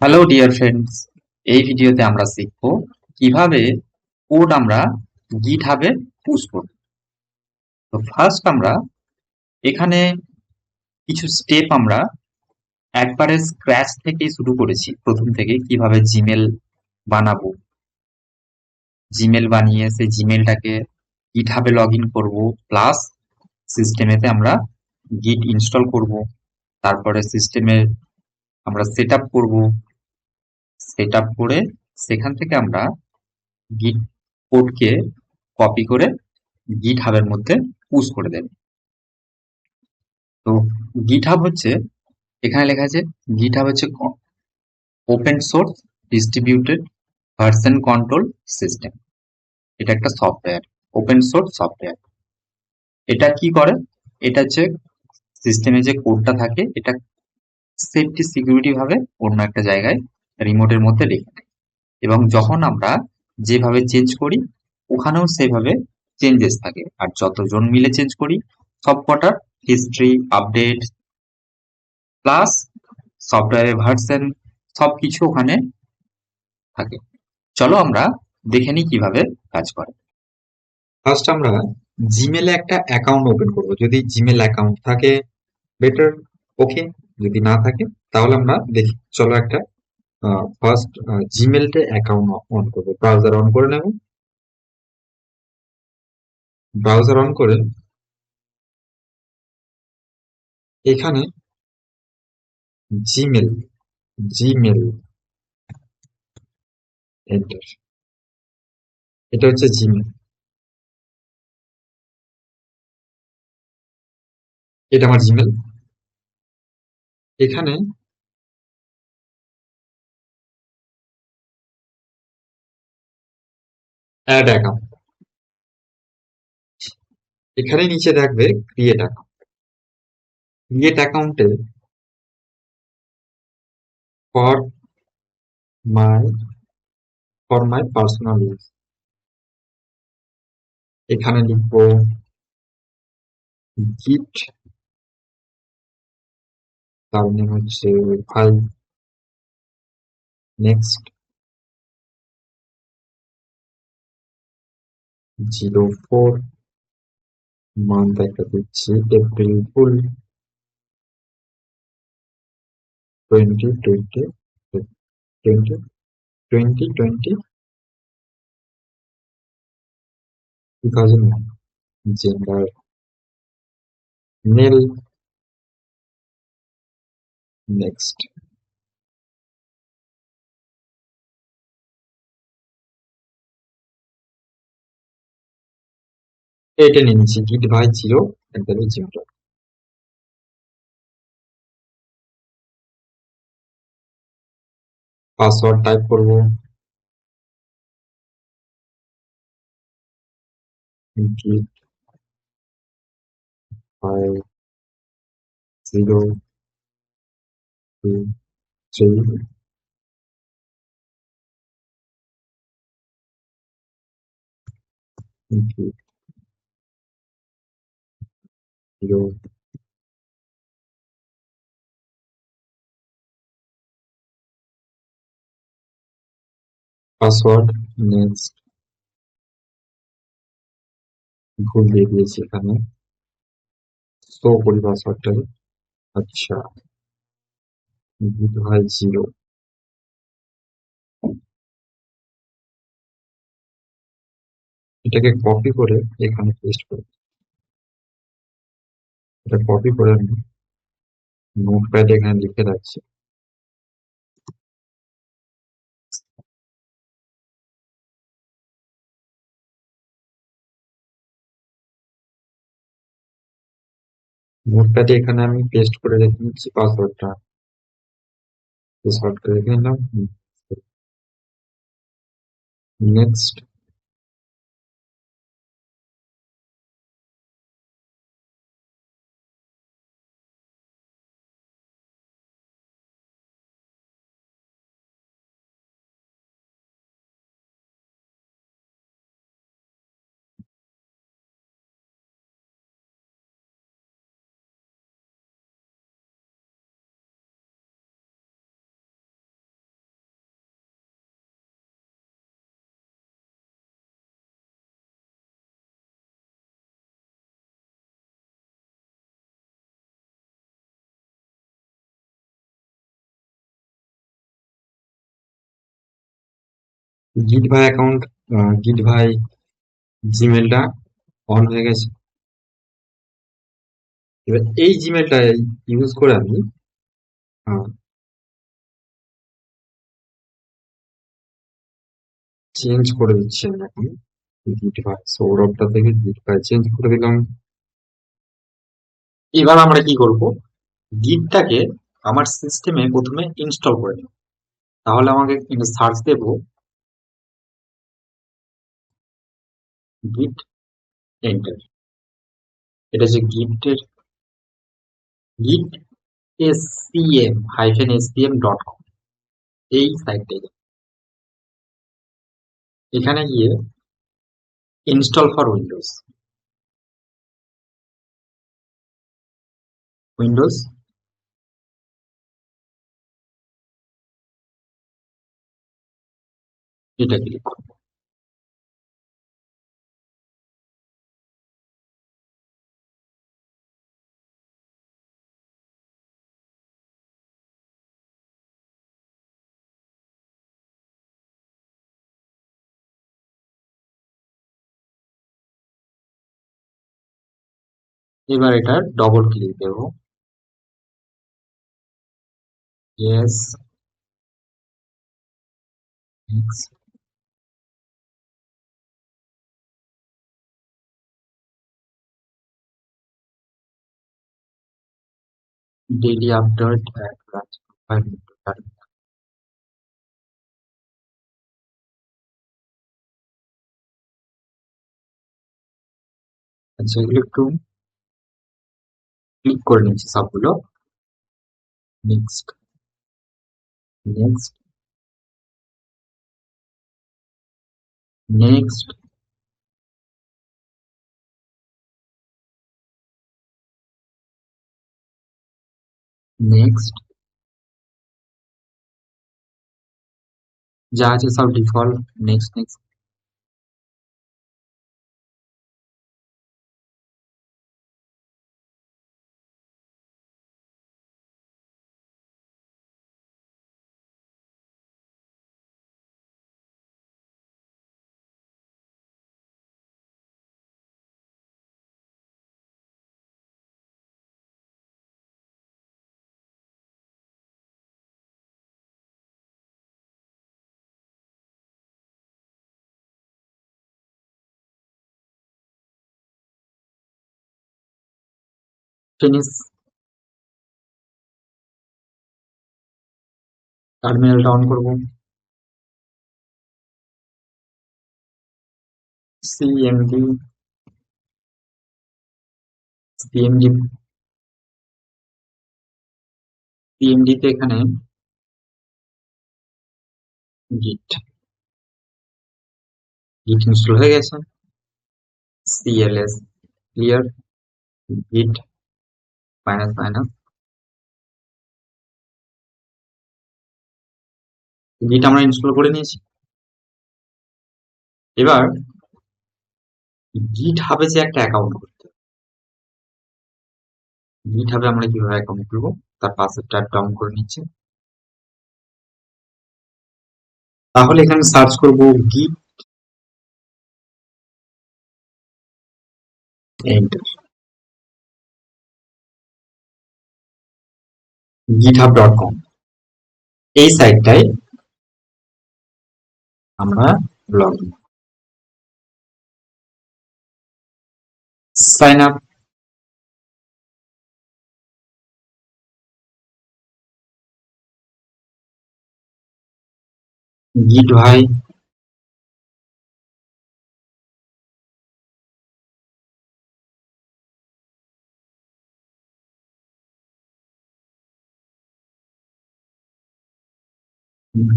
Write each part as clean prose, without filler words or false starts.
Hello dear friends, এই ভিডিওতে আমরা শিখব কিভাবে কোড আমরা গিটহাবে পুশ করব। তো ফার্স্ট আমরা এখানে কিছু স্টেপ আমরা একবারে স্ক্র্যাচ থেকে শুরু করেছি। প্রথম থেকে কিভাবে জিমেল বানাবো, জিমেল বানিয়ে সেই জিমেলটাকে গিটহাবে লগ ইন করবো, প্লাস সিস্টেমেতে আমরা গিট ইনস্টল করব, তারপরে সিস্টেমে আমরা সেট আপ করবো, সেট আপ করে সেখান থেকে আমরা গিট কোডকে কপি করে গিট হাবের মধ্যে পুশ করে দেবে। তো গিট হাব হচ্ছে, এখানে লেখা আছে গিট হাব হচ্ছে open source distributed version control system. এটা একটা সফটওয়্যার, ওপেন সোর্স সফটওয়্যার। এটা কি করে, এটা হচ্ছে সিস্টেমে যে কোডটা থাকে এটা সেফটি সিকিউরিটি ভাবে অন্য একটা জায়গায় রিমোটের মধ্যে রেখে দেয়, এবং যখন আমরা যেভাবে চেঞ্জ করি ওখানেও সেভাবে চেঞ্জেস থাকে, আর যতজন মিলে চেঞ্জ করি সব কটার হিস্ট্রি আপডেট প্লাস সফটওয়্যারের ভার্সন সবকিছু ওখানে থাকে। চলো আমরা দেখে নিই কিভাবে কাজ করে। ফার্স্ট আমরা জিমেলে একটা অ্যাকাউন্ট ওপেন করব। যদি জিমেল অ্যাকাউন্ট থাকে বেটার, ওকে। যদি না থাকে তাহলে আমরা দেখি, চলো একটা ফার্স্ট জিমেলটা অ্যাকাউন্ট অন করবো। ব্রাউজার অন করে নেব। ব্রাউজার অন করে এখানে জিমেল, জিমেল এন্টার। এটা হচ্ছে জিমেল, এটা আমার জিমেল। এখানে অ্যাড অ্যাকাউন্ট, এখানে নিচে দেখবে ক্রিয়েট অ্যাকাউন্ট। ক্রিয়েট অ্যাকাউন্টে ফর মাই পার্সোনাল ইউজ এখানে লিখবো গিট, তার নেম হচ্ছে ভাই, নেক্সট 04 মান্থ একটা দিচ্ছি April fool 2020 twenty twenty twenty 2001, gender mail, next. এটা নিয়ে নিচ্ছি গিট ভাই 0 পাসওয়ার্ড টাইপ করবো গিট ভাই 023 গিট 0। পাসওয়ার্ড নেক্সট, ভুল দিয়ে দিয়েছি এখানে, শো করি পাসওয়ার্ডটাকে। আচ্ছা, গিট ভাই 0। এটাকে কপি করে এখানে পেস্ট করি। এটা কপি করে আমি নোটপ্যাড এখানে লিখে রাখছি। নোটপ্যাডে এখানে আমি পেস্ট করে রেখে নিচ্ছি পাসওয়ার্ডটা, পাসওয়ার্ড করে রেখে নিলাম। নেক্সট, গিট ভাই অ্যাকাউন্ট, গিট ভাই জিমেলটা অন হয়ে গেছে। এবার এই জিমেলটা ইউজ করে আমি চেঞ্জ করে দিচ্ছি। আমি এখন গিট ভাই সৌরভটা থেকে গিট ভাই চেঞ্জ করে দিলাম। এবার আমরা কি করব, গিটটাকে আমার সিস্টেমে প্রথমে ইনস্টল করে নেব। তাহলে আমাকে সার্চ দেব গিট এন্টার। এটা যে গিটের গিট scm-scm.com এই সাইটটাই। এখানে গিয়ে ইনস্টল ফর উইন্ডোজ, উইন্ডোজ এটা ক্লিক করব। এবার এটা ডবল ক্লিক দেব। ইয়েস, নেক্সট, ডেইলি আপডেট আচ্ছা, এগুলো একটু ক্লিক করে নিচ্ছি সবগুলো। নেক্সট, নেক্সট, নেক্সট, নেক্সট, যা আছে সব ডিফল্ট। Next, next. ফিনিশ। টার্মিনালটা অন করব। সিএমডি, সিএমডি, সিএমডি তে এখানে গিট, গিট ইনস্টল হয়ে গেছে। CLS clear, git minus minus, git আমরা ইনস্টল করে নিয়েছি। এবার গিট হাবে যে একটা অ্যাকাউন্ট করতে হবে। গিট হাবে আমরা কিভাবে অ্যাকাউন্ট খুলবো তার পাসওয়ার্ড ট্যাব ডাউন করে নিচ্ছি। তাহলে এখানে সার্চ করব গিট এন্টার, github.com এই সাইটটায় আমরা লগ ইন, সাইন আপ। গিট ভাই,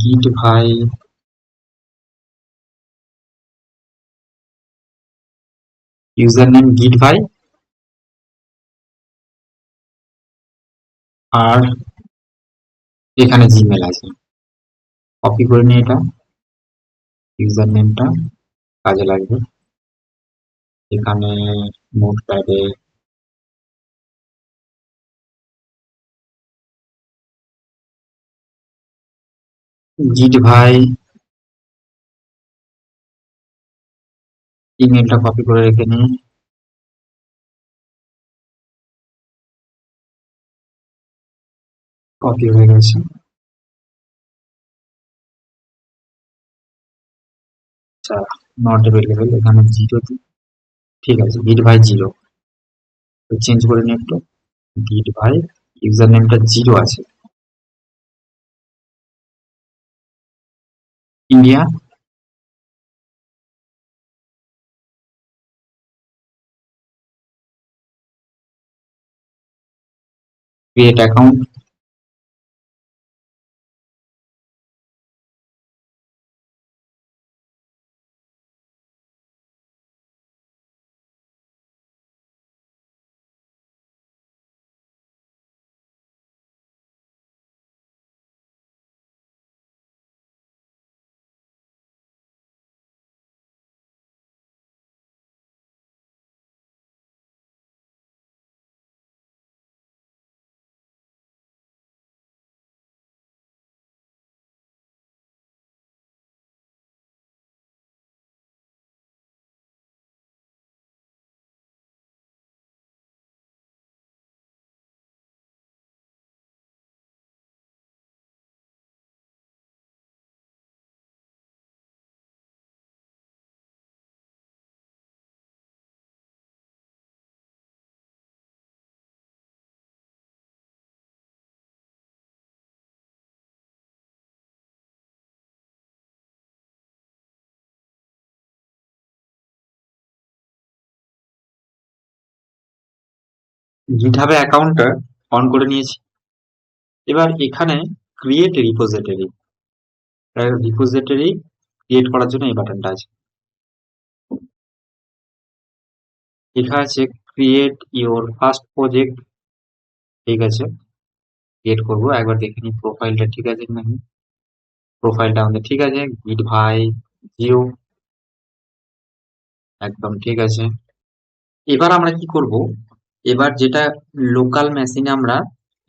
গিট ভাই, ইউজার নেম গিট ভাই, আর এখানে জিমেল আছে। কপি করে নিয়ে এটা ইউজার নেমটা কাজে লাগবে। এখানে নোটপ্যাডে গিট ভাই ইমেলটা কপি করে রেখে নিই। কপি হয়ে গেছে। আচ্ছা, নট অ্যাভেলেবেল, এখানে 0 দিই। ঠিক আছে, গিট ভাই 0 চেঞ্জ করে নিই একটু। গিট ভাই ইউজার নেমটা 0 আছে। ইন্ডিয়া। Create account. গিটহাবে অ্যাকাউন্টটা অন করে নিয়েছি। এবার এখানে ক্রিয়েট রিপোজিটরি, রিপোজিটরি ক্রিয়েট করার জন্য এই বাটনটা আছে। লেখা আছে ক্রিয়েট ইওর ফার্স্ট প্রজেক্ট। ঠিক আছে, ক্রিয়েট করবো। একবার দেখে নিই প্রোফাইলটা ঠিক আছে নাকি। প্রোফাইলটা আমাদের ঠিক আছে, গিট ভাই 0 একদম ঠিক আছে। এবার আমরা কি করব, এবার যেটা লোকাল মেশিনে আমরা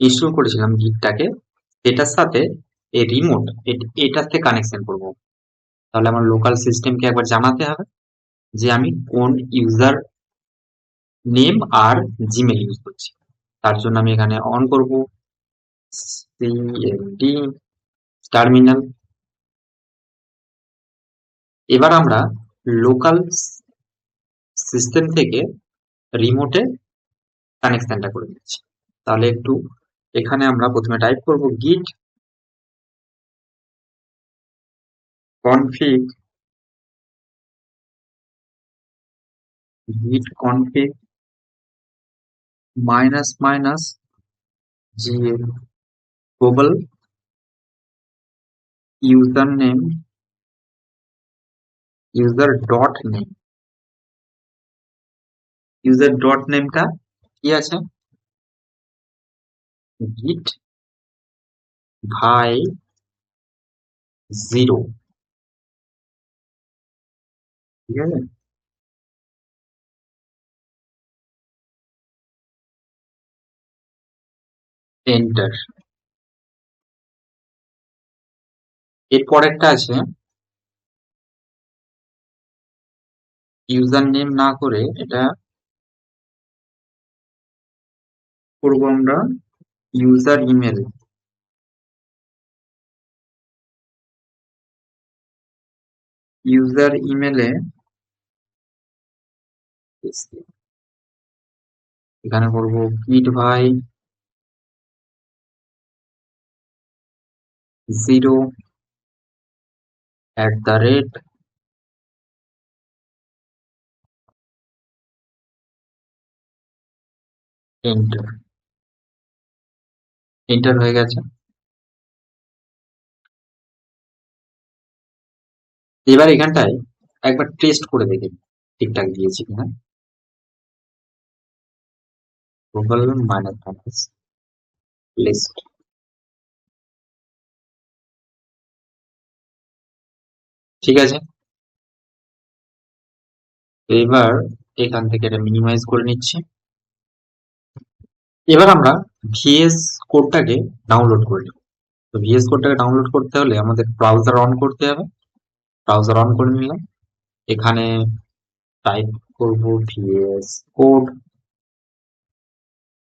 ইনস্টল করেছিলাম গিটটাকে, এটার সাথে এই রিমোট এটার থেকে কানেকশন করব। তাহলে আমার লোকাল সিস্টেমকে একবার জানাতে হবে যে আমি কোন ইউজার নেম আর জিমেল ইউজ করছি। তার জন্য আমি এখানে অন করব সিএমডি টার্মিনাল। এবার আমরা লোকাল সিস্টেম থেকে রিমোটে কানেকশনটা করে দিচ্ছি। তাহলে একটু এখানে আমরা প্রথমে টাইপ করব গিট config, git config minus minus gl global user name user dot name। user dot nameটা কি আছে, git ভাই 0। ঠিক আছে, এন্টার। এরপর একটা আছে ইউজার নেম না করে এটা করবো আমরা ইউজার ইমেল। ইউজার ইমেলে এখানে করবো গিট ভাই 0 @ এন্টার। এন্টার হয়ে গেছে। এবার এখানটায় একবার টেস্ট করে দেখে নিই ঠিকঠাক দিয়েছি কিনা। Google minus minus list. ঠিক আছে, এবার এখান থেকে এটা মিনিমাইজ করে নিচ্ছি। এবার আমরা ভিএস কোডটাকে ডাউনলোড করে নেব। তো ভিএস কোডটাকে ডাউনলোড করতে হলে আমাদের ব্রাউজার অন করতে হবে। ব্রাউজার অন করে নিলাম। এখানে টাইপ করব ভিএস কোড।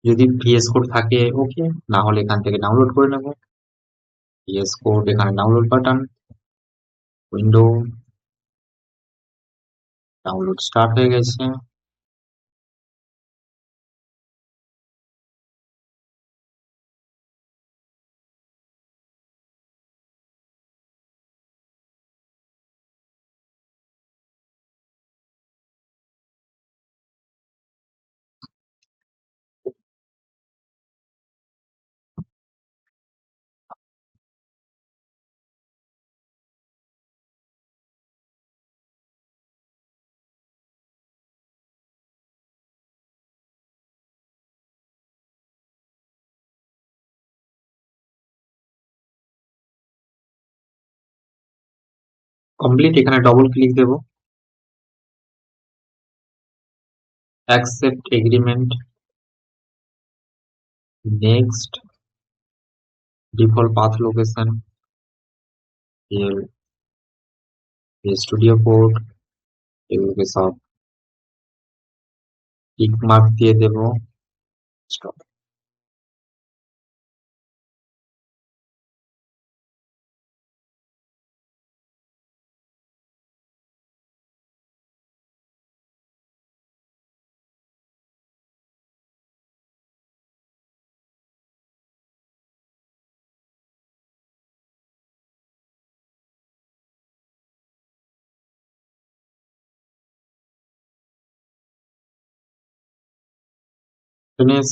যদি ভিএস কোড থাকে ওকে, না হলে এখান থেকে ডাউনলোড করে নেব। ভিএস কোড, এখানে download button, window, download start হয়ে গেছে। কমপ্লিট, এখানে ডবল ক্লিক দেব। Accept agreement, next, default path location, studio code, এগুলোকে সব টিক মার্ক দিয়ে দেব। Stop. Finish,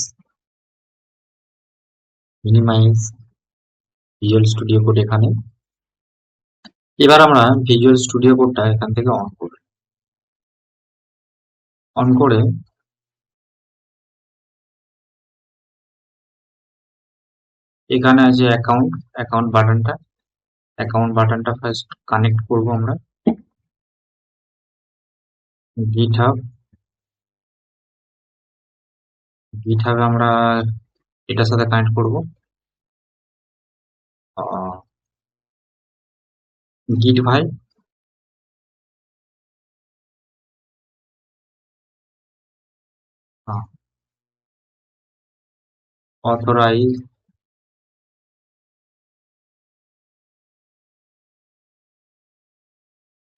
minimize, visual studio code এখানে। এবার আমরা ভিজুয়াল স্টুডিও কোডটা এখান থেকে অন করব। অন করে এখানে আছে অ্যাকাউন্ট বাটনটা ফার্স্ট কানেক্ট করব আমরা। গিটহাবে আমরা এটার সাথে কানেক্ট করব। গিট ভাই, অথরাইজ,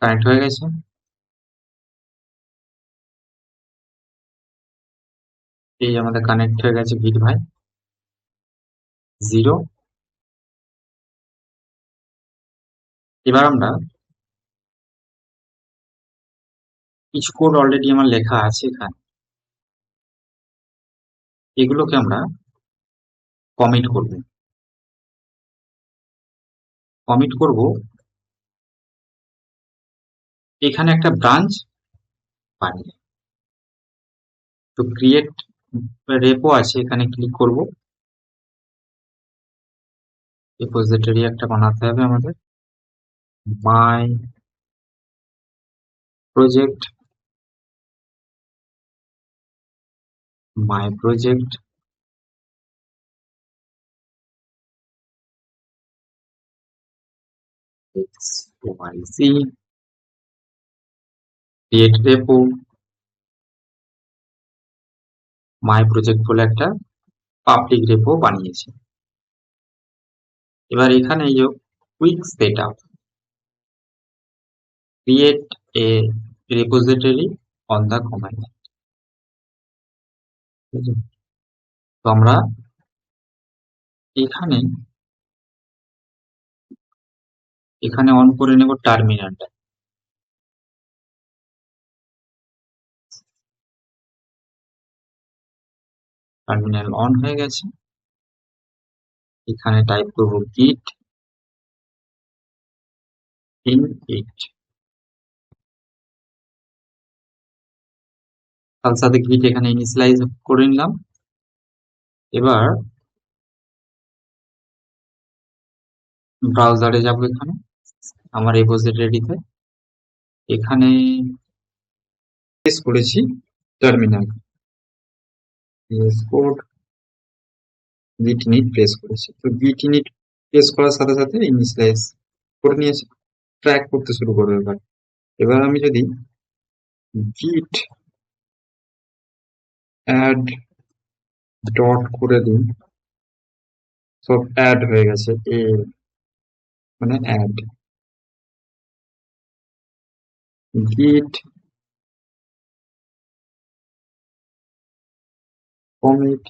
কানেক্ট হয়ে গেছে। এই আমাদের কানেক্ট হয়ে গেছে গিট ভাই 0। এবার আমরা কিছু কোড অলরেডি আমার লেখা আছে এখানে, এগুলোকে আমরা কমিট করব। এখানে একটা ব্রাঞ্চ বানিয়ে, তো ক্রিয়েট রেপো আছে, এখানে ক্লিক করব। রিপোজিটরি একটা বানাতে হবে আমাদের। My project, my project, XYZ, create repo, my project বলে একটা পাবলিক রেপো বানিয়েছি। এবার এখানে এই যে quick setup, create a repository on the command. তো আমরা এখানে অন করে নেব টার্মিনালটা। টার্মিনাল অন হয়ে গেছে। এখানে টাইপ করব git init, তার সাথে git এখানে ইনিশিয়ালাইজ করে নিলাম। এবার ব্রাউজারে যাব, এখানে আমার রিপোজিটরিতে এখানে প্রেস করেছি terminal, code git init press করেছি। তো git init প্রেস করার সাথে সাথে ইনিশিয়ালাইজ করে নিয়েছে, ট্র্যাক করতে শুরু করবে। এবার আমি যদি git add ডট করে দিন, সব অ্যাড হয়ে গেছে, মানে add git commit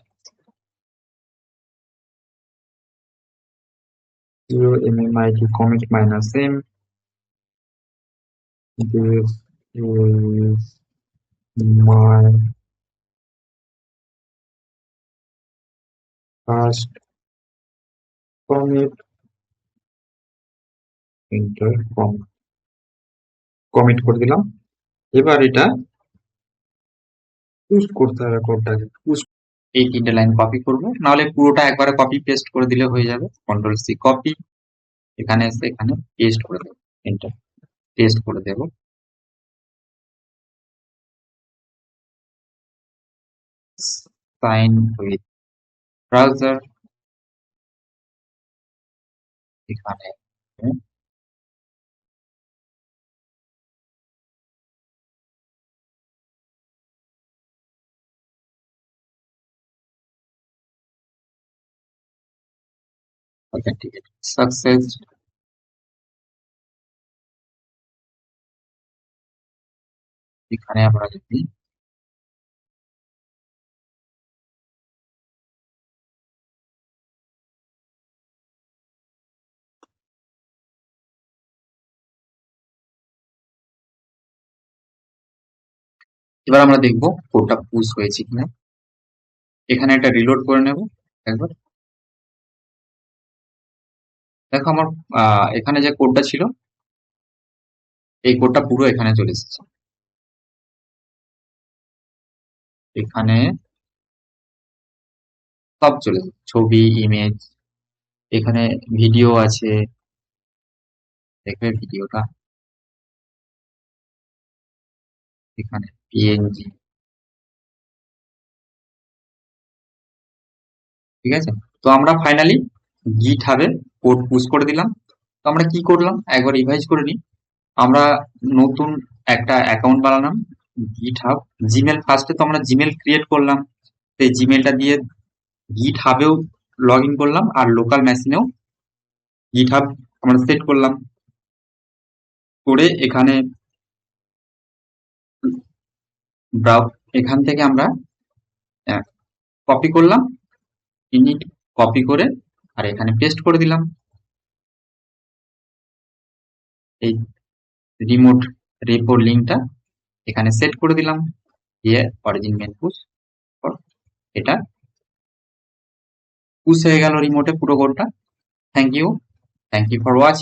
0 commit minus m. This is my first commit. Enter commit করে দিলাম। এবার এটা পুশ করতে হবে, কোডটাকে পুশ। এই 3টে লাইন কপি করব, নাহলে পুরোটা একবারে কপি পেস্ট করে দিলে হয়ে যাবে। কন্ট্রোল সি কপি, এখানে এসে এখানে পেস্ট করে দেবো, এন্টার, পেস্ট করে দেবো। সাইন উইথ ব্রাউজার, এখানে অথেন্টিকেট সাকসেস। এখানে আমরা যদি এবার আমরা দেখবো কোডটা পুশ হয়েছে কিনা। এখানে একটা রিলোড করে নেব একবার। দেখো আমার এখানে যে কোডটা ছিল, এই কোডটা পুরো এখানে চলে এসেছে। এখানে সব চলে এসেছে, ছবি, ইমেজ, এখানে ভিডিও আছে, দেখবে ভিডিওটা, এখানে পিএনজি, ঠিক আছে। তো আমরা ফাইনালি গিট হাবে কোড পুশ করে দিলাম। তো আমরা কি করলাম একবার রিভাইজ করে নিই। আমরা নতুন একটা অ্যাকাউন্ট বানালাম গিট হাব, জিমেল, ফার্স্টে তো আমরা জিমেল ক্রিয়েট করলাম, সেই জিমেলটা দিয়ে গিট হাবেও লগ ইন করলাম, আর লোকাল মেশিনেও গিট হাব আমরা সেট করলাম। করে এখানে এখান থেকে আমরা কপি করলাম, ইনিট কপি করে আর এখানে পেস্ট করে দিলাম। এই রিমোট রেপো লিঙ্কটা এখানে সেট করে দিলাম, দিয়ে অরিজিন মেন পুশ, এটা পুশ হয়ে গেল রিমোটে পুরো কোডটা। Thank you for watching.